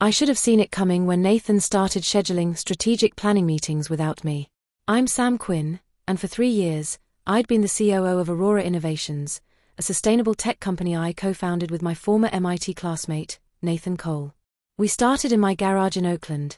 I should have seen it coming when Nathan started scheduling strategic planning meetings without me. I'm Sam Quinn, and for 3 years, I'd been the COO of Aurora Innovations, a sustainable tech company I co-founded with my former MIT classmate, Nathan Cole. We started in my garage in Oakland,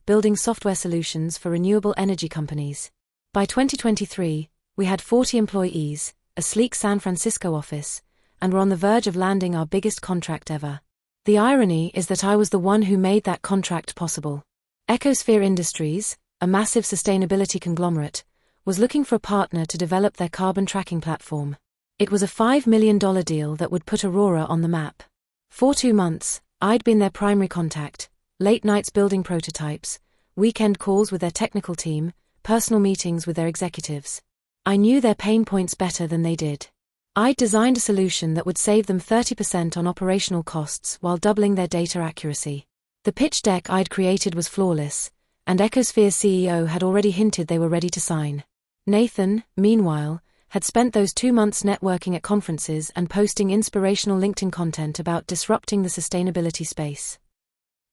building software solutions for renewable energy companies. By 2023, we had 40 employees, a sleek San Francisco office, and were on the verge of landing our biggest contract ever. The irony is that I was the one who made that contract possible. Ecosphere Industries, a massive sustainability conglomerate, was looking for a partner to develop their carbon tracking platform. It was a $5 million deal that would put Aurora on the map. For 2 months, I'd been their primary contact, late nights building prototypes, weekend calls with their technical team, personal meetings with their executives. I knew their pain points better than they did. I'd designed a solution that would save them 30% on operational costs while doubling their data accuracy. The pitch deck I'd created was flawless, and Ecosphere's CEO had already hinted they were ready to sign. Nathan, meanwhile, had spent those 2 months networking at conferences and posting inspirational LinkedIn content about disrupting the sustainability space.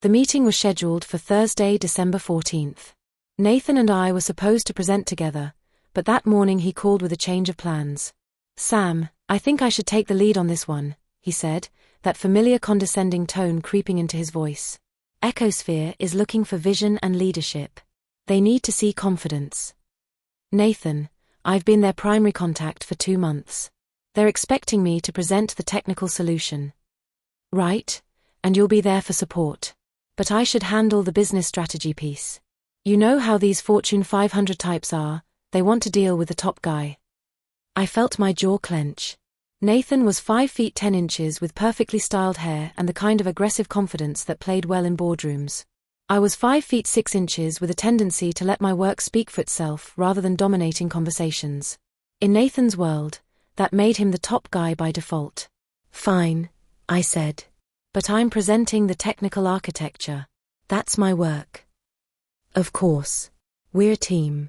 The meeting was scheduled for Thursday, December 14th. Nathan and I were supposed to present together, but that morning he called with a change of plans. "Sam, I think I should take the lead on this one," he said, that familiar condescending tone creeping into his voice. "Ecosphere is looking for vision and leadership. They need to see confidence. Nathan, I've been their primary contact for 2 months. They're expecting me to present the technical solution. Right, and you'll be there for support. But I should handle the business strategy piece. You know how these Fortune 500 types are, they want to deal with the top guy." I felt my jaw clench. Nathan was 5 feet 10 inches with perfectly styled hair and the kind of aggressive confidence that played well in boardrooms. I was 5 feet 6 inches with a tendency to let my work speak for itself rather than dominating conversations. In Nathan's world, that made him the top guy by default. "Fine," I said. "But I'm presenting the technical architecture. That's my work." "Of course. We're a team."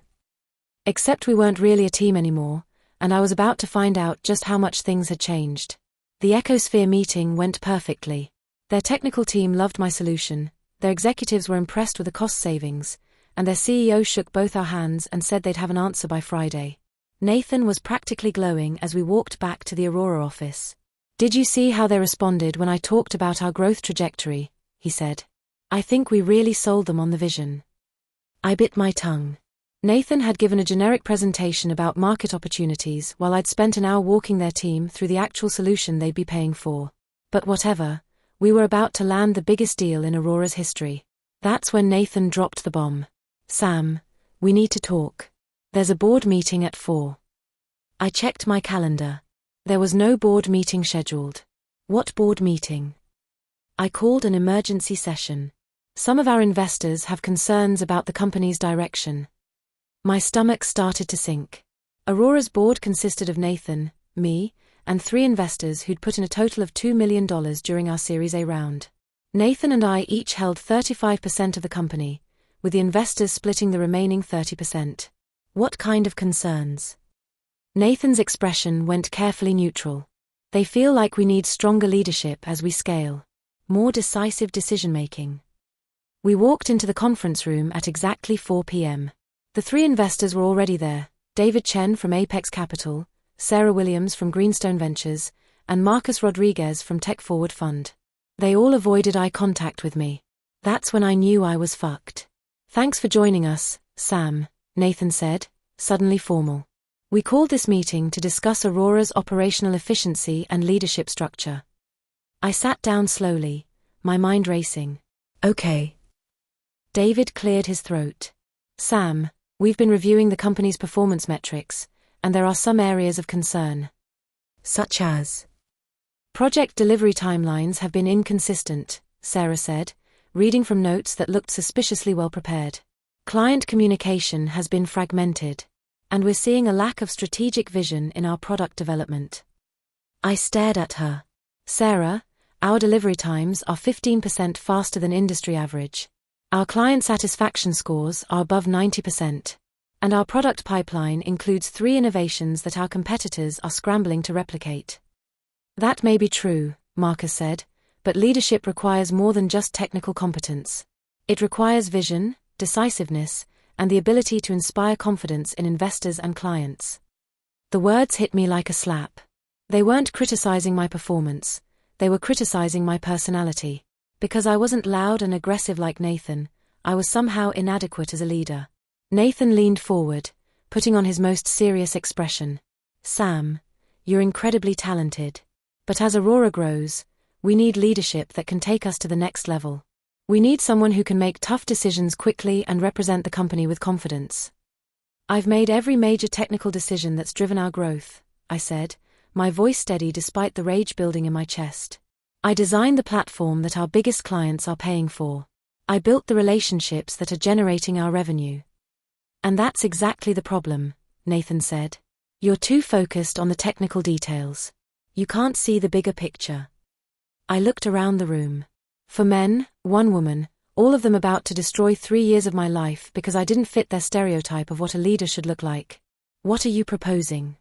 Except we weren't really a team anymore, and I was about to find out just how much things had changed. The Ecosphere meeting went perfectly. Their technical team loved my solution, their executives were impressed with the cost savings, and their CEO shook both our hands and said they'd have an answer by Friday. Nathan was practically glowing as we walked back to the Aurora office. "Did you see how they responded when I talked about our growth trajectory?" he said. "I think we really sold them on the vision." I bit my tongue. Nathan had given a generic presentation about market opportunities while I'd spent an hour walking their team through the actual solution they'd be paying for. But whatever, we were about to land the biggest deal in Aurora's history. That's when Nathan dropped the bomb. "Sam, we need to talk. There's a board meeting at 4. I checked my calendar. There was no board meeting scheduled. "What board meeting?" "I called an emergency session. Some of our investors have concerns about the company's direction." My stomach started to sink. Aurora's board consisted of Nathan, me, and 3 investors who'd put in a total of $2 million during our Series A round. Nathan and I each held 35% of the company, with the investors splitting the remaining 30%. "What kind of concerns?" Nathan's expression went carefully neutral. "They feel like we need stronger leadership as we scale. More decisive decision-making." We walked into the conference room at exactly 4 p.m. The 3 investors were already there, David Chen from Apex Capital, Sarah Williams from Greenstone Ventures, and Marcus Rodriguez from Tech Forward Fund. They all avoided eye contact with me. That's when I knew I was fucked. "Thanks for joining us, Sam," Nathan said, suddenly formal. "We called this meeting to discuss Aurora's operational efficiency and leadership structure." I sat down slowly, my mind racing. "Okay." David cleared his throat. "Sam, we've been reviewing the company's performance metrics, and there are some areas of concern." "Such as?" "Project delivery timelines have been inconsistent," Sarah said, reading from notes that looked suspiciously well prepared. "Client communication has been fragmented, and we're seeing a lack of strategic vision in our product development." I stared at her. "Sarah, our delivery times are 15% faster than industry average. Our client satisfaction scores are above 90%. And our product pipeline includes 3 innovations that our competitors are scrambling to replicate." "That may be true," Marcus said, but leadership requires more than just technical competence. It requires vision, decisiveness, and the ability to inspire confidence in investors and clients. The words hit me like a slap. They weren't criticizing my performance, they were criticizing my personality. Because I wasn't loud and aggressive like Nathan, I was somehow inadequate as a leader. Nathan leaned forward, putting on his most serious expression. Sam, you're incredibly talented. But as Aurora grows, we need leadership that can take us to the next level. We need someone who can make tough decisions quickly and represent the company with confidence. I've made every major technical decision that's driven our growth, I said, my voice steady despite the rage building in my chest. I designed the platform that our biggest clients are paying for. I built the relationships that are generating our revenue. And that's exactly the problem, Nathan said. You're too focused on the technical details. You can't see the bigger picture. I looked around the room. 4 men, 1 woman, all of them about to destroy 3 years of my life because I didn't fit their stereotype of what a leader should look like. What are you proposing?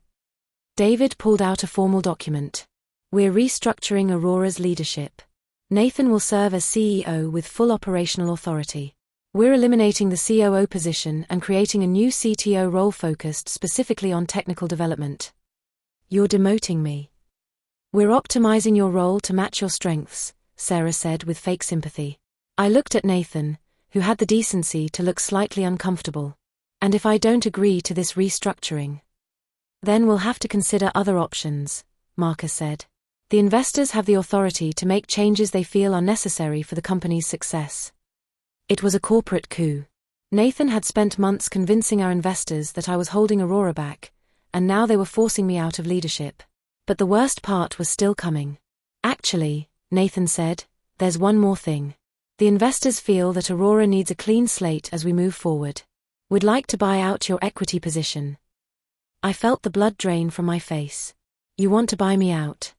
David pulled out a formal document. We're restructuring Aurora's leadership. Nathan will serve as CEO with full operational authority. We're eliminating the COO position and creating a new CTO role focused specifically on technical development. You're demoting me. We're optimizing your role to match your strengths, Sarah said with fake sympathy. I looked at Nathan, who had the decency to look slightly uncomfortable. And if I don't agree to this restructuring? Then we'll have to consider other options, Marcus said. The investors have the authority to make changes they feel are necessary for the company's success. It was a corporate coup. Nathan had spent months convincing our investors that I was holding Aurora back, and now they were forcing me out of leadership. But the worst part was still coming. Actually, Nathan said, there's one more thing. The investors feel that Aurora needs a clean slate as we move forward. We'd like to buy out your equity position. I felt the blood drain from my face. You want to buy me out?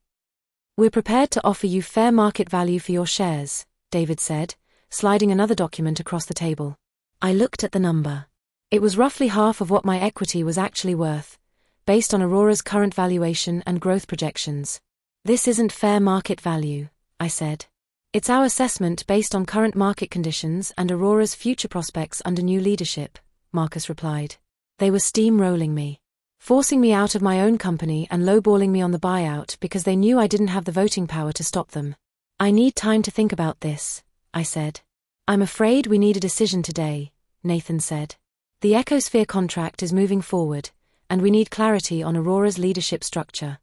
We're prepared to offer you fair market value for your shares, David said, sliding another document across the table. I looked at the number. It was roughly half of what my equity was actually worth, based on Aurora's current valuation and growth projections. This isn't fair market value, I said. It's our assessment based on current market conditions and Aurora's future prospects under new leadership, Marcus replied. They were steamrolling me, forcing me out of my own company and lowballing me on the buyout because they knew I didn't have the voting power to stop them. I need time to think about this, I said. I'm afraid we need a decision today, Nathan said. The Ecosphere contract is moving forward, and we need clarity on Aurora's leadership structure.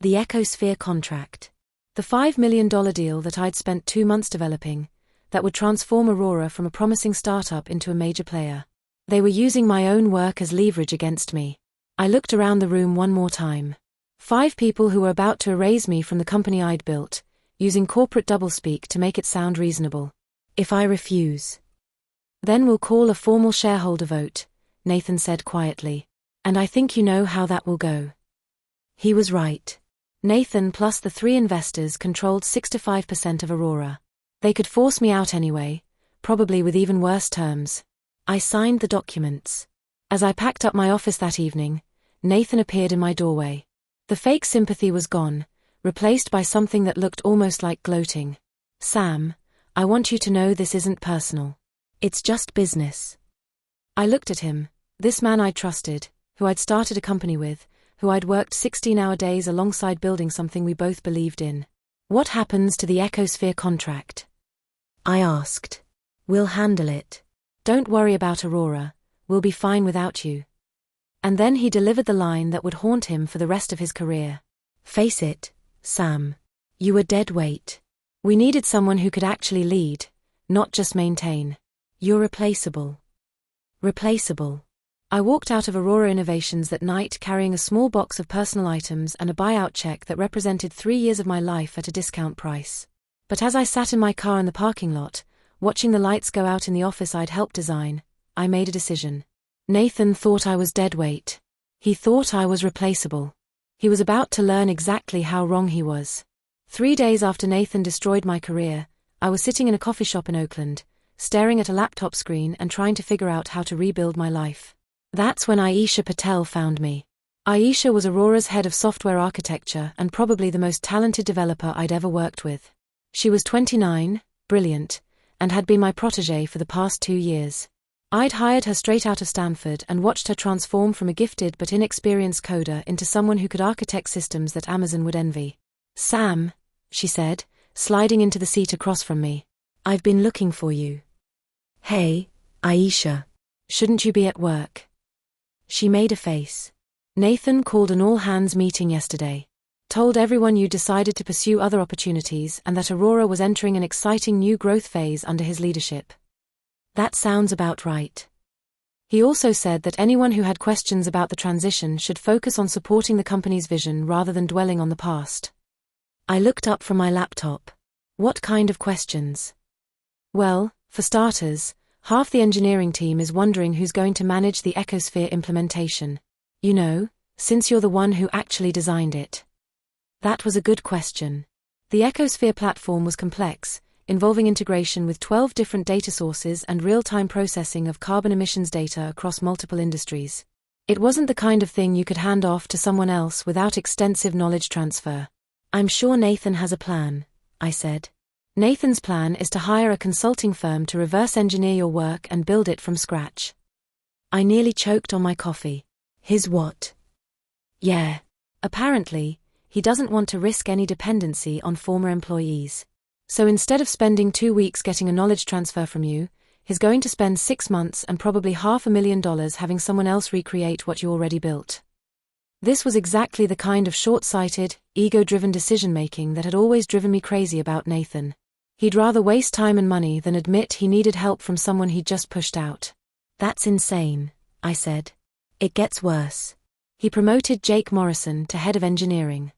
The Ecosphere contract. The $5 million deal that I'd spent 2 months developing, that would transform Aurora from a promising startup into a major player. They were using my own work as leverage against me. I looked around the room one more time. 5 people who were about to erase me from the company I'd built, using corporate doublespeak to make it sound reasonable. If I refuse, then we'll call a formal shareholder vote, Nathan said quietly. And I think you know how that will go. He was right. Nathan plus the 3 investors controlled 65% of Aurora. They could force me out anyway, probably with even worse terms. I signed the documents. As I packed up my office that evening, Nathan appeared in my doorway. The fake sympathy was gone, replaced by something that looked almost like gloating. Sam, I want you to know this isn't personal. It's just business. I looked at him, this man I trusted, who I'd started a company with, who I'd worked 16-hour days alongside building something we both believed in. What happens to the Ecosphere contract? I asked. We'll handle it. Don't worry about Aurora, we'll be fine without you. And then he delivered the line that would haunt him for the rest of his career. Face it, Sam. You were dead weight. We needed someone who could actually lead, not just maintain. You're replaceable. Replaceable. I walked out of Aurora Innovations that night carrying a small box of personal items and a buyout check that represented 3 years of my life at a discount price. But as I sat in my car in the parking lot, watching the lights go out in the office I'd helped design, I made a decision. Nathan thought I was dead weight. He thought I was replaceable. He was about to learn exactly how wrong he was. 3 days after Nathan destroyed my career, I was sitting in a coffee shop in Oakland, staring at a laptop screen and trying to figure out how to rebuild my life. That's when Aisha Patel found me. Aisha was Aurora's head of software architecture and probably the most talented developer I'd ever worked with. She was 29, brilliant, and had been my protégée for the past 2 years. I'd hired her straight out of Stanford and watched her transform from a gifted but inexperienced coder into someone who could architect systems that Amazon would envy. "Sam," she said, sliding into the seat across from me. "I've been looking for you." "Hey, Aisha. Shouldn't you be at work?" She made a face. "Nathan called an all-hands meeting yesterday. Told everyone you decided to pursue other opportunities and that Aurora was entering an exciting new growth phase under his leadership." "That sounds about right." He also said that anyone who had questions about the transition should focus on supporting the company's vision rather than dwelling on the past. I looked up from my laptop. "What kind of questions?" "Well, for starters, half the engineering team is wondering who's going to manage the Ecosphere implementation. You know, since you're the one who actually designed it." That was a good question. The Ecosphere platform was complex, involving integration with 12 different data sources and real-time processing of carbon emissions data across multiple industries. It wasn't the kind of thing you could hand off to someone else without extensive knowledge transfer. "I'm sure Nathan has a plan," I said. "Nathan's plan is to hire a consulting firm to reverse engineer your work and build it from scratch." I nearly choked on my coffee. "His what?" "Yeah. Apparently, he doesn't want to risk any dependency on former employees. So instead of spending 2 weeks getting a knowledge transfer from you, he's going to spend 6 months and probably $500,000 having someone else recreate what you already built." This was exactly the kind of short-sighted, ego-driven decision-making that had always driven me crazy about Nathan. He'd rather waste time and money than admit he needed help from someone he'd just pushed out. "That's insane," I said. "It gets worse." He promoted Jake Morrison to head of engineering.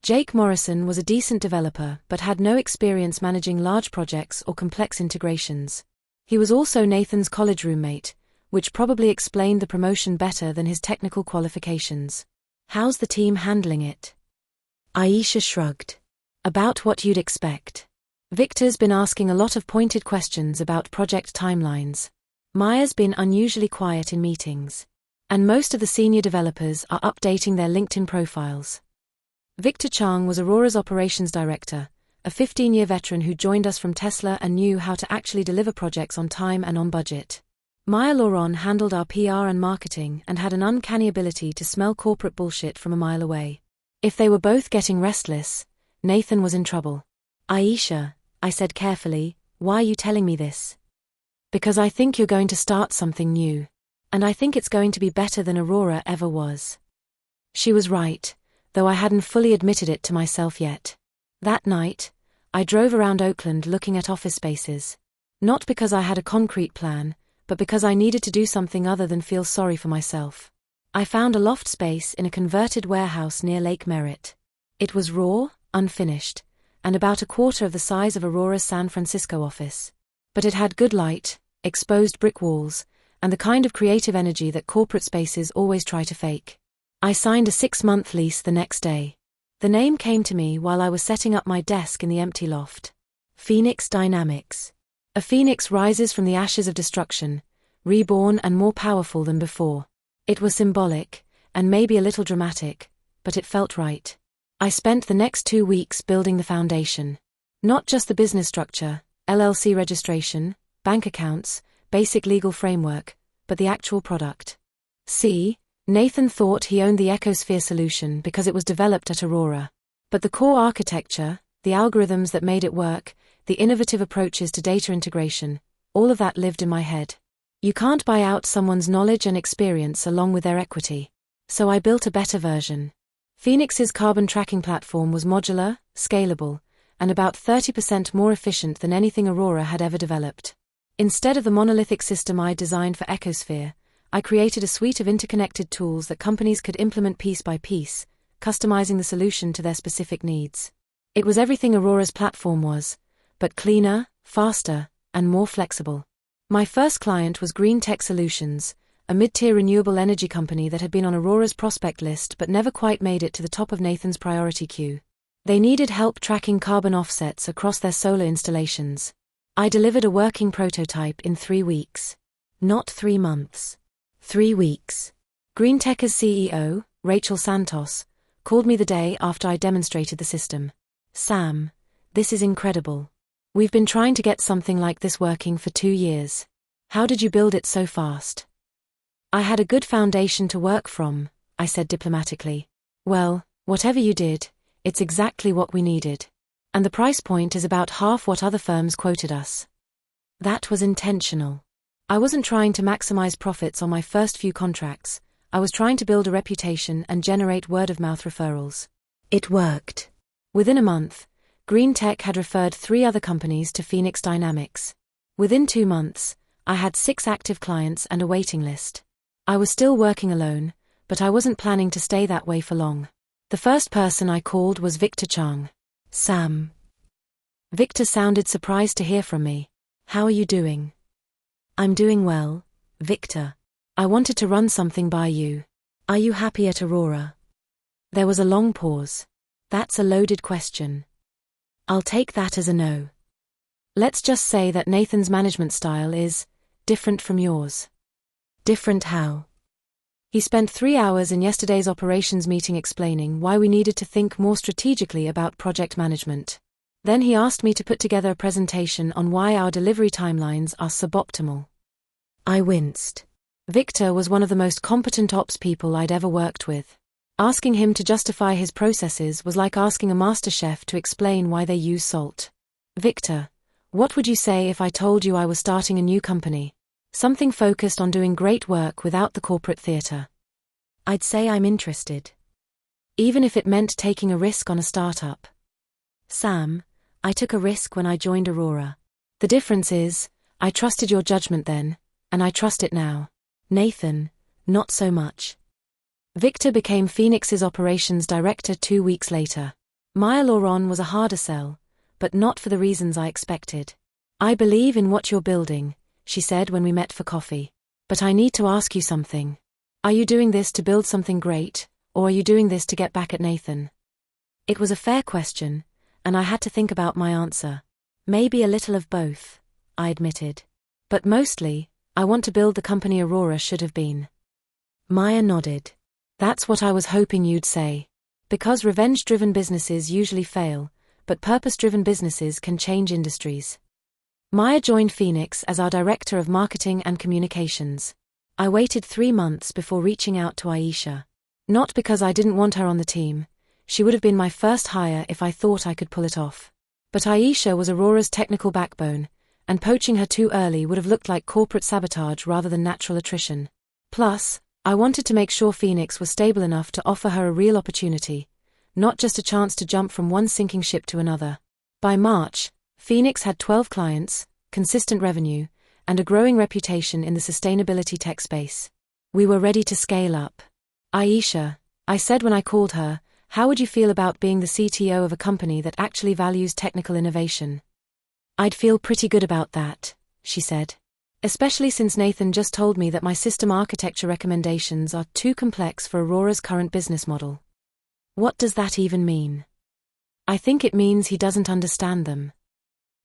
Jake Morrison was a decent developer but had no experience managing large projects or complex integrations. He was also Nathan's college roommate, which probably explained the promotion better than his technical qualifications. "How's the team handling it?" Aisha shrugged. "About what you'd expect. Victor's been asking a lot of pointed questions about project timelines. Maya's been unusually quiet in meetings. And most of the senior developers are updating their LinkedIn profiles." Victor Chang was Aurora's operations director, a 15-year veteran who joined us from Tesla and knew how to actually deliver projects on time and on budget. Maya Lauron handled our PR and marketing and had an uncanny ability to smell corporate bullshit from a mile away. If they were both getting restless, Nathan was in trouble. "Aisha," I said carefully, "why are you telling me this?" "Because I think you're going to start something new. And I think it's going to be better than Aurora ever was." She was right, though I hadn't fully admitted it to myself yet. That night, I drove around Oakland looking at office spaces. Not because I had a concrete plan, but because I needed to do something other than feel sorry for myself. I found a loft space in a converted warehouse near Lake Merritt. It was raw, unfinished, and about a quarter of the size of Aurora's San Francisco office. But it had good light, exposed brick walls, and the kind of creative energy that corporate spaces always try to fake. I signed a 6-month lease the next day. The name came to me while I was setting up my desk in the empty loft. Phoenix Dynamics. A phoenix rises from the ashes of destruction, reborn and more powerful than before. It was symbolic, and maybe a little dramatic, but it felt right. I spent the next 2 weeks building the foundation. Not just the business structure, LLC registration, bank accounts, basic legal framework, but the actual product. See, Nathan thought he owned the Ecosphere solution because it was developed at Aurora. But the core architecture, the algorithms that made it work, the innovative approaches to data integration, all of that lived in my head. You can't buy out someone's knowledge and experience along with their equity. So I built a better version. Phoenix's carbon tracking platform was modular, scalable, and about 30% more efficient than anything Aurora had ever developed. Instead of the monolithic system I designed for Ecosphere, I created a suite of interconnected tools that companies could implement piece by piece, customizing the solution to their specific needs. It was everything Aurora's platform was, but cleaner, faster, and more flexible. My first client was Green Tech Solutions, a mid-tier renewable energy company that had been on Aurora's prospect list but never quite made it to the top of Nathan's priority queue. They needed help tracking carbon offsets across their solar installations. I delivered a working prototype in 3 weeks. Not 3 months. 3 weeks. GreenTech's CEO, Rachel Santos, called me the day after I demonstrated the system. "Sam, This is incredible. We've been trying to get something like this working for 2 years. How did you build it so fast? I had a good foundation to work from, I said diplomatically. Well, whatever you did, it's exactly what we needed. And the price point is about half what other firms quoted us. That was intentional. I wasn't trying to maximize profits on my first few contracts. I was trying to build a reputation and generate word-of-mouth referrals. It worked. Within a month, Green Tech had referred 3 other companies to Phoenix Dynamics. Within 2 months, I had 6 active clients and a waiting list. I was still working alone, but I wasn't planning to stay that way for long. The first person I called was Victor Chang. Sam. Victor sounded surprised to hear from me. How are you doing? I'm doing well, Victor. I wanted to run something by you. Are you happy at Aurora? There was a long pause. That's a loaded question. I'll take that as a no. Let's just say that Nathan's management style is different from yours. Different how? He spent 3 hours in yesterday's operations meeting explaining why we needed to think more strategically about project management. Then he asked me to put together a presentation on why our delivery timelines are suboptimal. I winced. Victor was one of the most competent ops people I'd ever worked with. Asking him to justify his processes was like asking a master chef to explain why they use salt. Victor, what would you say if I told you I was starting a new company? Something focused on doing great work without the corporate theater. I'd say I'm interested. Even if it meant taking a risk on a startup. Sam, I took a risk when I joined Aurora. The difference is, I trusted your judgment then, and I trust it now. Nathan, not so much. Victor became Phoenix's operations director 2 weeks later. Maya Lauron was a harder sell, but not for the reasons I expected. I believe in what you're building, she said when we met for coffee. But I need to ask you something. Are you doing this to build something great, or are you doing this to get back at Nathan? It was a fair question, and I had to think about my answer. Maybe a little of both, I admitted. But mostly, I want to build the company Aurora should have been. Maya nodded. That's what I was hoping you'd say. Because revenge-driven businesses usually fail, but purpose-driven businesses can change industries. Maya joined Phoenix as our Director of Marketing and Communications. I waited 3 months before reaching out to Aisha. Not because I didn't want her on the team. She would have been my first hire if I thought I could pull it off. But Aisha was Aurora's technical backbone, and poaching her too early would have looked like corporate sabotage rather than natural attrition. Plus, I wanted to make sure Phoenix was stable enough to offer her a real opportunity, not just a chance to jump from one sinking ship to another. By March, Phoenix had 12 clients, consistent revenue, and a growing reputation in the sustainability tech space. We were ready to scale up. Aisha, I said when I called her, how would you feel about being the CTO of a company that actually values technical innovation? I'd feel pretty good about that, she said. Especially since Nathan just told me that my system architecture recommendations are too complex for Aurora's current business model. What does that even mean? I think it means he doesn't understand them.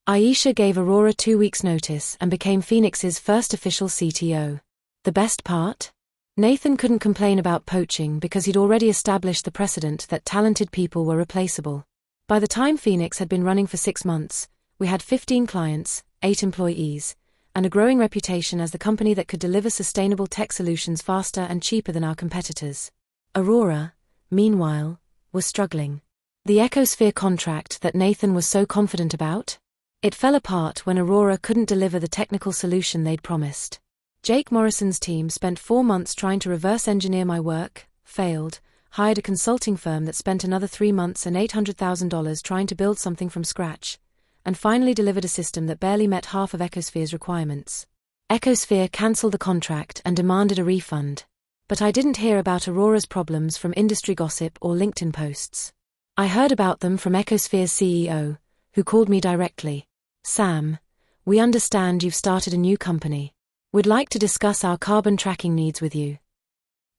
Aisha gave Aurora 2 weeks' notice and became Phoenix's first official CTO. The best part? Nathan couldn't complain about poaching because he'd already established the precedent that talented people were replaceable. By the time Phoenix had been running for 6 months, we had 15 clients, 8 employees, and a growing reputation as the company that could deliver sustainable tech solutions faster and cheaper than our competitors. Aurora, meanwhile, was struggling. The Ecosphere contract that Nathan was so confident about? It fell apart when Aurora couldn't deliver the technical solution they'd promised. Jake Morrison's team spent 4 months trying to reverse engineer my work, failed, hired a consulting firm that spent another 3 months and $800,000 trying to build something from scratch, and finally delivered a system that barely met half of Ecosphere's requirements. Ecosphere cancelled the contract and demanded a refund. But I didn't hear about Aurora's problems from industry gossip or LinkedIn posts. I heard about them from Ecosphere's CEO, who called me directly. Sam, we understand you've started a new company. We'd like to discuss our carbon tracking needs with you.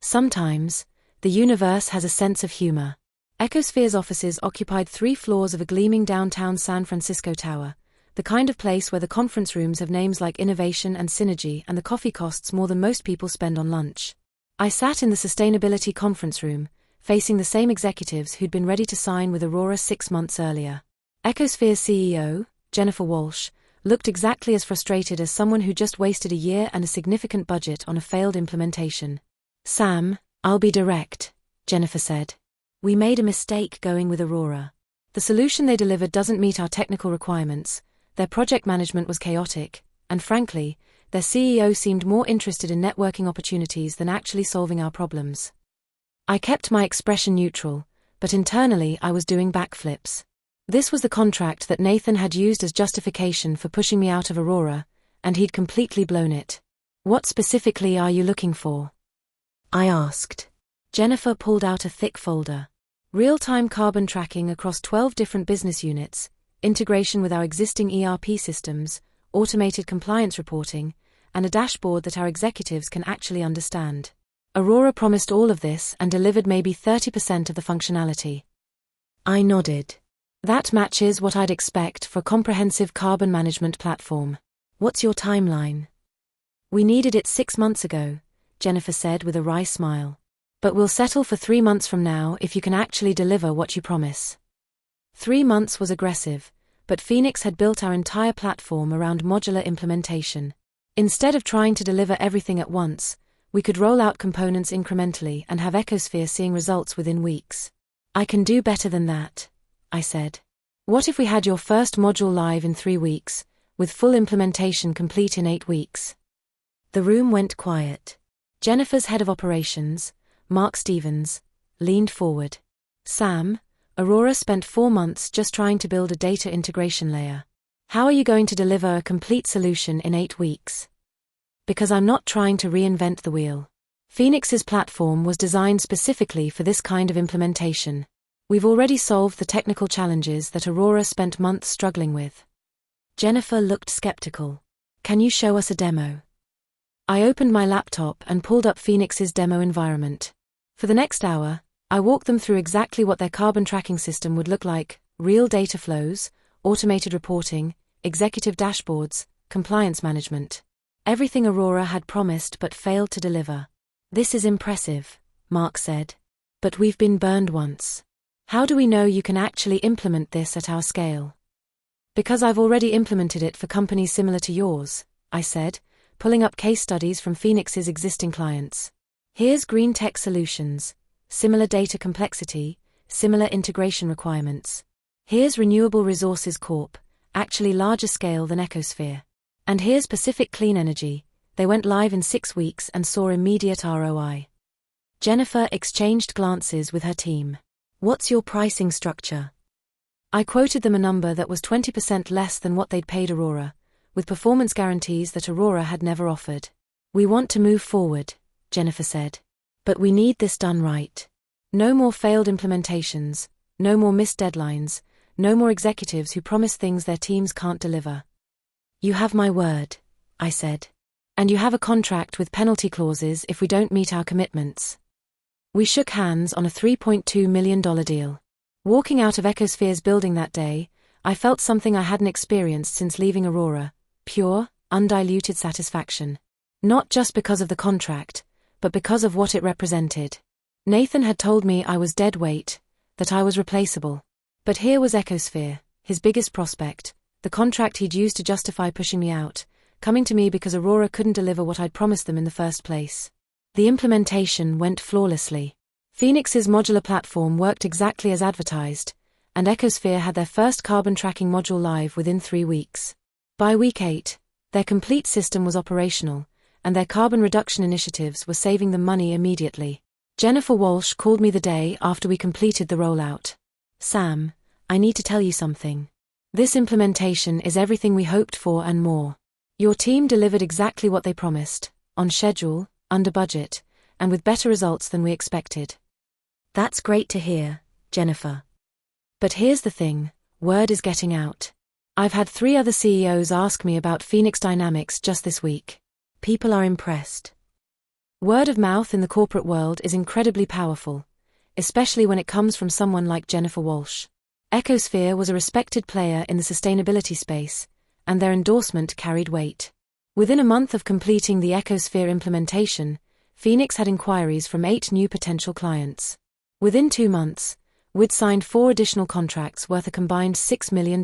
Sometimes, the universe has a sense of humor. Ecosphere's offices occupied 3 floors of a gleaming downtown San Francisco tower, the kind of place where the conference rooms have names like Innovation and Synergy and the coffee costs more than most people spend on lunch. I sat in the sustainability conference room, facing the same executives who'd been ready to sign with Aurora 6 months earlier. Ecosphere's CEO, Jennifer Walsh, looked exactly as frustrated as someone who just wasted a year and a significant budget on a failed implementation. "Sam, I'll be direct," Jennifer said. "We made a mistake going with Aurora. The solution they delivered doesn't meet our technical requirements, their project management was chaotic, and frankly, their CEO seemed more interested in networking opportunities than actually solving our problems." I kept my expression neutral, but internally I was doing backflips. This was the contract that Nathan had used as justification for pushing me out of Aurora, and he'd completely blown it. "What specifically are you looking for?" I asked. Jennifer pulled out a thick folder. Real-time carbon tracking across 12 different business units, integration with our existing ERP systems, automated compliance reporting, and a dashboard that our executives can actually understand. Aurora promised all of this and delivered maybe 30% of the functionality. I nodded. That matches what I'd expect for a comprehensive carbon management platform. "What's your timeline?" "We needed it 6 months ago," Jennifer said with a wry smile. "But we'll settle for 3 months from now if you can actually deliver what you promise." 3 months was aggressive, but Phoenix had built our entire platform around modular implementation. Instead of trying to deliver everything at once, we could roll out components incrementally and have Ecosphere seeing results within weeks. "I can do better than that," I said. "What if we had your first module live in 3 weeks, with full implementation complete in 8 weeks? The room went quiet. Jennifer's head of operations, Mark Stevens, leaned forward. "Sam, Aurora spent 4 months just trying to build a data integration layer. How are you going to deliver a complete solution in 8 weeks? Because I'm not trying to reinvent the wheel. Phoenix's platform was designed specifically for this kind of implementation. We've already solved the technical challenges that Aurora spent months struggling with." Jennifer looked skeptical. "Can you show us a demo?" I opened my laptop and pulled up Phoenix's demo environment. For the next hour, I walked them through exactly what their carbon tracking system would look like: real data flows, automated reporting, executive dashboards, compliance management. Everything Aurora had promised but failed to deliver. "This is impressive," Mark said. "But we've been burned once. How do we know you can actually implement this at our scale?" "Because I've already implemented it for companies similar to yours," I said, pulling up case studies from Phoenix's existing clients. "Here's Green Tech Solutions, similar data complexity, similar integration requirements. Here's Renewable Resources Corp., actually larger scale than Ecosphere. And here's Pacific Clean Energy, they went live in 6 weeks and saw immediate ROI." Jennifer exchanged glances with her team. "What's your pricing structure?" I quoted them a number that was 20% less than what they'd paid Aurora, with performance guarantees that Aurora had never offered. "We want to move forward," Jennifer said. "But we need this done right. No more failed implementations, no more missed deadlines, no more executives who promise things their teams can't deliver." "You have my word," I said. "And you have a contract with penalty clauses if we don't meet our commitments." We shook hands on a $3.2 million deal. Walking out of Ecosphere's building that day, I felt something I hadn't experienced since leaving Aurora: pure, undiluted satisfaction. Not just because of the contract, but because of what it represented. Nathan had told me I was dead weight, that I was replaceable. But here was Ecosphere, his biggest prospect, the contract he'd used to justify pushing me out, coming to me because Aurora couldn't deliver what I'd promised them in the first place. The implementation went flawlessly. Phoenix's modular platform worked exactly as advertised, and Ecosphere had their first carbon tracking module live within 3 weeks. By week 8, their complete system was operational, and their carbon reduction initiatives were saving them money immediately. Jennifer Walsh called me the day after we completed the rollout. "Sam, I need to tell you something. This implementation is everything we hoped for and more. Your team delivered exactly what they promised, on schedule, under budget, and with better results than we expected." "That's great to hear, Jennifer. But here's the thing, word is getting out. I've had 3 other CEOs ask me about Phoenix Dynamics just this week. People are impressed." Word of mouth in the corporate world is incredibly powerful, especially when it comes from someone like Jennifer Walsh. Ecosphere was a respected player in the sustainability space, and their endorsement carried weight. Within a month of completing the Ecosphere implementation, Phoenix had inquiries from 8 new potential clients. Within 2 months, We'd signed 4 additional contracts worth a combined $6 million.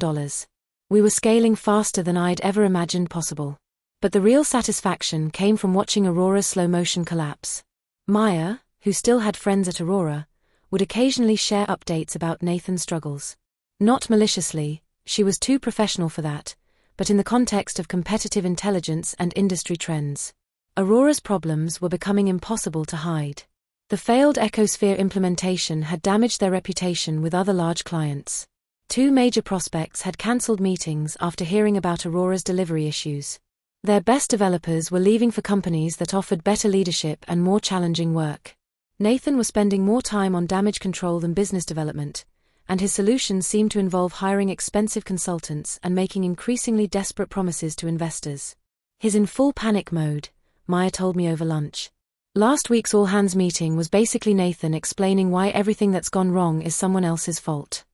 We were scaling faster than I'd ever imagined possible. But the real satisfaction came from watching Aurora's slow-motion collapse. Maya, who still had friends at Aurora, would occasionally share updates about Nathan's struggles. Not maliciously, she was too professional for that, but in the context of competitive intelligence and industry trends. Aurora's problems were becoming impossible to hide. The failed Ecosphere implementation had damaged their reputation with other large clients. 2 major prospects had cancelled meetings after hearing about Aurora's delivery issues. Their best developers were leaving for companies that offered better leadership and more challenging work. Nathan was spending more time on damage control than business development, and his solutions seemed to involve hiring expensive consultants and making increasingly desperate promises to investors. He's in full panic mode, Maya told me over lunch. Last week's all-hands meeting was basically Nathan explaining why everything that's gone wrong is someone else's fault.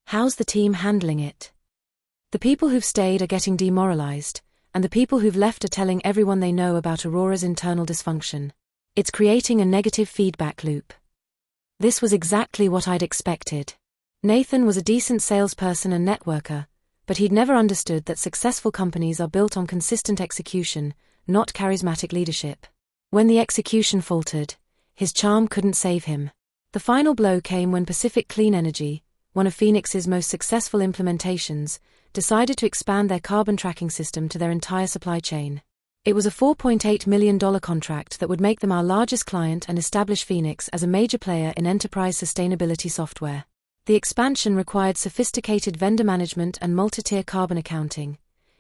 How's the team handling it? The people who've stayed are getting demoralized, and the people who've left are telling everyone they know about Aurora's internal dysfunction. It's creating a negative feedback loop. This was exactly what I'd expected. Nathan was a decent salesperson and networker, but he'd never understood that successful companies are built on consistent execution, not charismatic leadership. When the execution faltered, his charm couldn't save him. The final blow came when Pacific Clean Energy, one of Phoenix's most successful implementations, decided to expand their carbon tracking system to their entire supply chain. It was a $4.8 million contract that would make them our largest client and establish Phoenix as a major player in enterprise sustainability software. The expansion required sophisticated vendor management and multi-tier carbon accounting,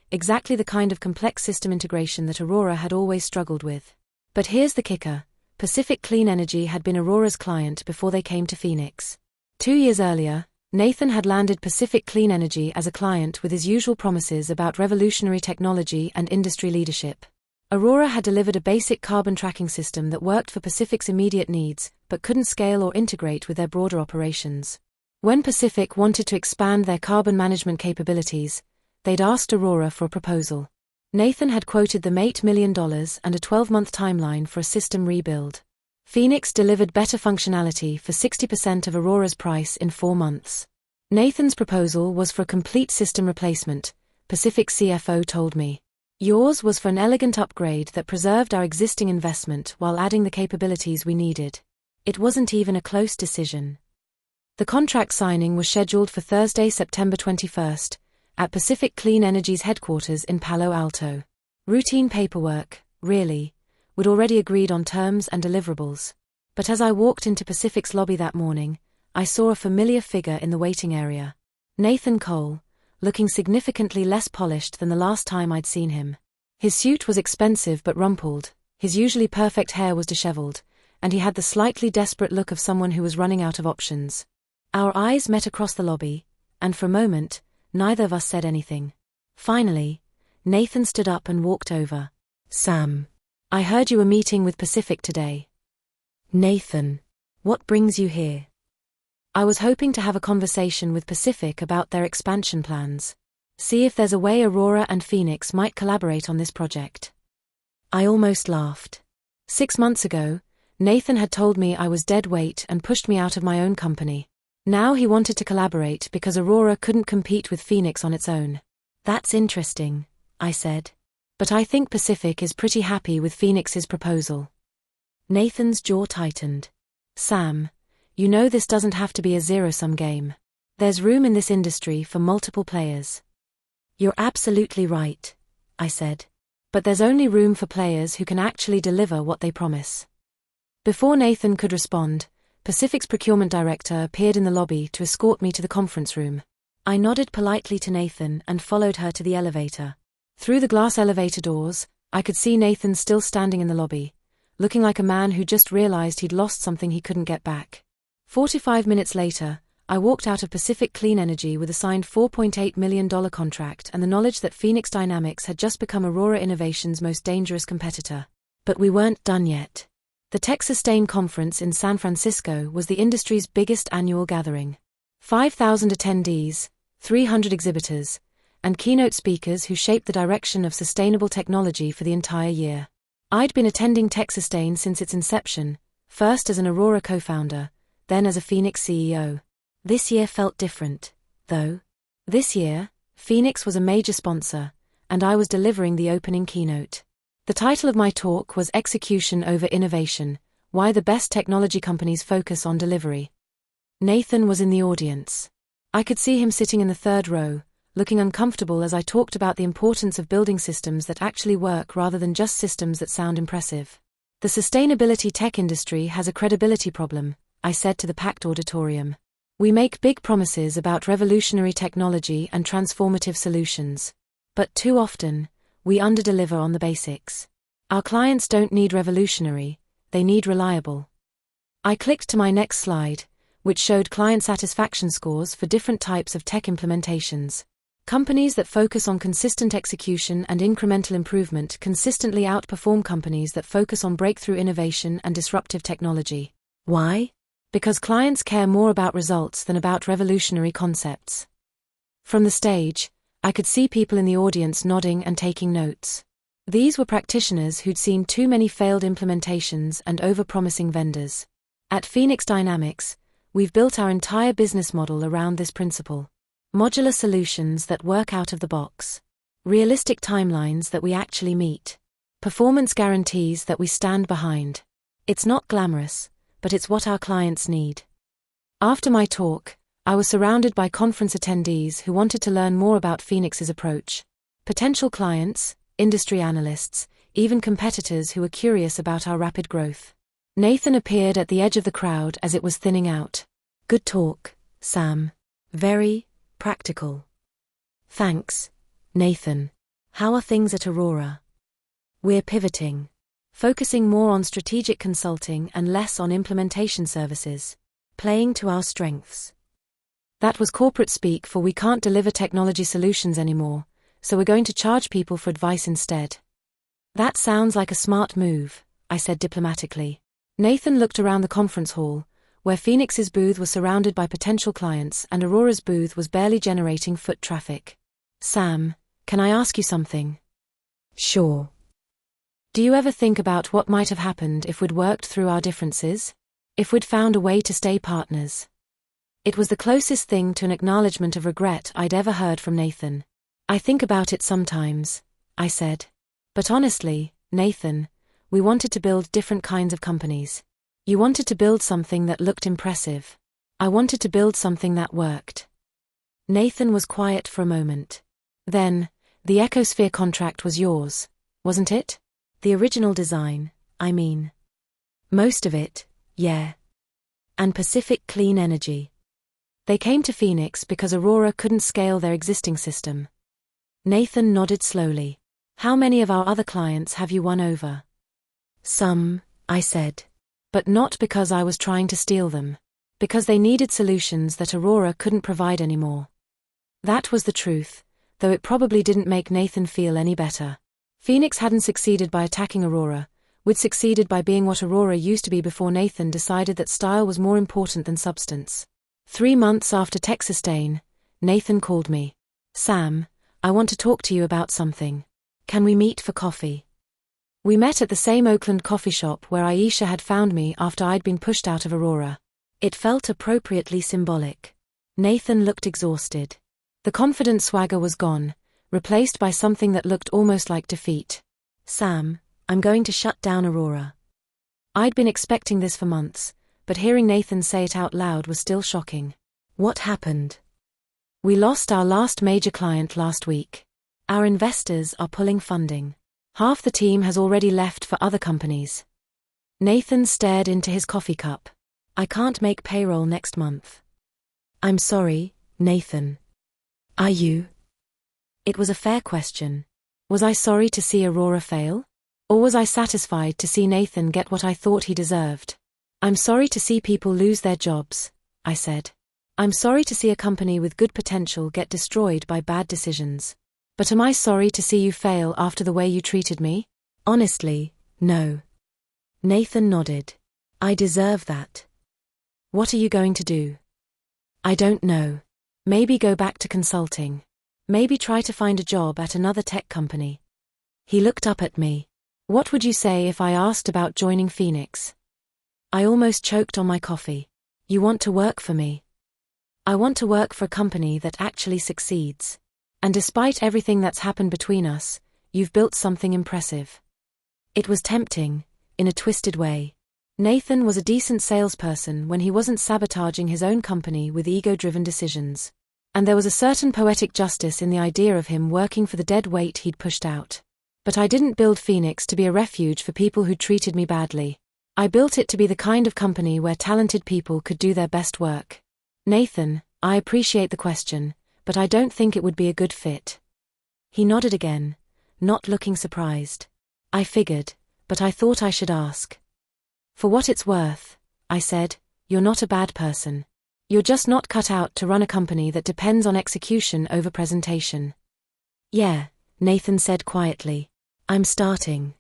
exactly the kind of complex system integration that Aurora had always struggled with. But here's the kicker: Pacific Clean Energy had been Aurora's client before they came to Phoenix. 2 years earlier, Nathan had landed Pacific Clean Energy as a client with his usual promises about revolutionary technology and industry leadership. Aurora had delivered a basic carbon tracking system that worked for Pacific's immediate needs, but couldn't scale or integrate with their broader operations. When Pacific wanted to expand their carbon management capabilities, they'd asked Aurora for a proposal. Nathan had quoted them $8 million and a 12-month timeline for a system rebuild. Phoenix delivered better functionality for 60% of Aurora's price in 4 months. Nathan's proposal was for a complete system replacement, Pacific's CFO told me. Yours was for an elegant upgrade that preserved our existing investment while adding the capabilities we needed. It wasn't even a close decision. The contract signing was scheduled for Thursday, September 21st, at Pacific Clean Energy's headquarters in Palo Alto. Routine paperwork, really. We'd already agreed on terms and deliverables. But as I walked into Pacific's lobby that morning, I saw a familiar figure in the waiting area. Nathan Cole, looking significantly less polished than the last time I'd seen him. His suit was expensive but rumpled, his usually perfect hair was disheveled, and he had the slightly desperate look of someone who was running out of options. Our eyes met across the lobby, and for a moment, neither of us said anything. Finally, Nathan stood up and walked over. "Sam, I heard you were meeting with Pacific today." "Nathan, what brings you here?" "I was hoping to have a conversation with Pacific about their expansion plans. See if there's a way Aurora and Phoenix might collaborate on this project." I almost laughed. 6 months ago, Nathan had told me I was dead weight and pushed me out of my own company. Now he wanted to collaborate because Aurora couldn't compete with Phoenix on its own. "That's interesting," I said. "But I think Pacific is pretty happy with Phoenix's proposal." Nathan's jaw tightened. "Sam, you know this doesn't have to be a zero-sum game. There's room in this industry for multiple players." "You're absolutely right," I said. "But there's only room for players who can actually deliver what they promise." Before Nathan could respond, Pacific's procurement director appeared in the lobby to escort me to the conference room. I nodded politely to Nathan and followed her to the elevator. Through the glass elevator doors, I could see Nathan still standing in the lobby, looking like a man who just realized he'd lost something he couldn't get back. 45 minutes later, I walked out of Pacific Clean Energy with a signed $4.8 million contract and the knowledge that Phoenix Dynamics had just become Aurora Innovations' most dangerous competitor. But we weren't done yet. The Tech Sustain Conference in San Francisco was the industry's biggest annual gathering. 5,000 attendees, 300 exhibitors, and keynote speakers who shaped the direction of sustainable technology for the entire year. I'd been attending Tech Sustain since its inception, first as an Aurora co-founder, then as a Phoenix CEO. This year felt different, though. This year, Phoenix was a major sponsor, and I was delivering the opening keynote. The title of my talk was Execution over Innovation: Why the Best Technology Companies Focus on Delivery. Nathan was in the audience. I could see him sitting in the third row, looking uncomfortable as I talked about the importance of building systems that actually work rather than just systems that sound impressive. The sustainability tech industry has a credibility problem, I said to the packed auditorium. We make big promises about revolutionary technology and transformative solutions. But too often, we underdeliver on the basics. Our clients don't need revolutionary, they need reliable. I clicked to my next slide, which showed client satisfaction scores for different types of tech implementations. Companies that focus on consistent execution and incremental improvement consistently outperform companies that focus on breakthrough innovation and disruptive technology. Why? Because clients care more about results than about revolutionary concepts. From the stage, I could see people in the audience nodding and taking notes. These were practitioners who'd seen too many failed implementations and over-promising vendors. At Phoenix Dynamics, we've built our entire business model around this principle. Modular solutions that work out of the box. Realistic timelines that we actually meet. Performance guarantees that we stand behind. It's not glamorous, but it's what our clients need. After my talk, I was surrounded by conference attendees who wanted to learn more about Phoenix's approach. Potential clients, industry analysts, even competitors who were curious about our rapid growth. Nathan appeared at the edge of the crowd as it was thinning out. Good talk, Sam. Very practical. Thanks, Nathan. How are things at Aurora? We're pivoting. Focusing more on strategic consulting and less on implementation services. Playing to our strengths. That was corporate speak for we can't deliver technology solutions anymore, so we're going to charge people for advice instead. That sounds like a smart move, I said diplomatically. Nathan looked around the conference hall, where Phoenix's booth was surrounded by potential clients and Aurora's booth was barely generating foot traffic. Sam, can I ask you something? Sure. Do you ever think about what might have happened if we'd worked through our differences? If we'd found a way to stay partners? It was the closest thing to an acknowledgement of regret I'd ever heard from Nathan. I think about it sometimes, I said. But honestly, Nathan, we wanted to build different kinds of companies. You wanted to build something that looked impressive. I wanted to build something that worked. Nathan was quiet for a moment. Then, the Ecosphere contract was yours, wasn't it? The original design, I mean. Most of it, yeah. And Pacific Clean Energy. They came to Phoenix because Aurora couldn't scale their existing system. Nathan nodded slowly. How many of our other clients have you won over? Some, I said. But not because I was trying to steal them. Because they needed solutions that Aurora couldn't provide anymore. That was the truth, though it probably didn't make Nathan feel any better. Phoenix hadn't succeeded by attacking Aurora, we'd succeeded by being what Aurora used to be before Nathan decided that style was more important than substance. 3 months after TechSustain, Nathan called me. Sam, I want to talk to you about something. Can we meet for coffee? We met at the same Oakland coffee shop where Aisha had found me after I'd been pushed out of Aurora. It felt appropriately symbolic. Nathan looked exhausted. The confident swagger was gone, replaced by something that looked almost like defeat. Sam, I'm going to shut down Aurora. I'd been expecting this for months, but hearing Nathan say it out loud was still shocking. What happened? We lost our last major client last week. Our investors are pulling funding. Half the team has already left for other companies. Nathan stared into his coffee cup. I can't make payroll next month. I'm sorry, Nathan. Are you? It was a fair question. Was I sorry to see Aurora fail? Or was I satisfied to see Nathan get what I thought he deserved? I'm sorry to see people lose their jobs, I said. I'm sorry to see a company with good potential get destroyed by bad decisions. But am I sorry to see you fail after the way you treated me? Honestly, no. Nathan nodded. I deserve that. What are you going to do? I don't know. Maybe go back to consulting. Maybe try to find a job at another tech company. He looked up at me. What would you say if I asked about joining Phoenix? I almost choked on my coffee. You want to work for me? I want to work for a company that actually succeeds. And despite everything that's happened between us, you've built something impressive. It was tempting, in a twisted way. Nathan was a decent salesperson when he wasn't sabotaging his own company with ego-driven decisions. And there was a certain poetic justice in the idea of him working for the dead weight he'd pushed out. But I didn't build Phoenix to be a refuge for people who treated me badly. I built it to be the kind of company where talented people could do their best work. Nathan, I appreciate the question, but I don't think it would be a good fit. He nodded again, not looking surprised. I figured, but I thought I should ask. For what it's worth, I said, you're not a bad person. You're just not cut out to run a company that depends on execution over presentation. Yeah, Nathan said quietly. I'm starting.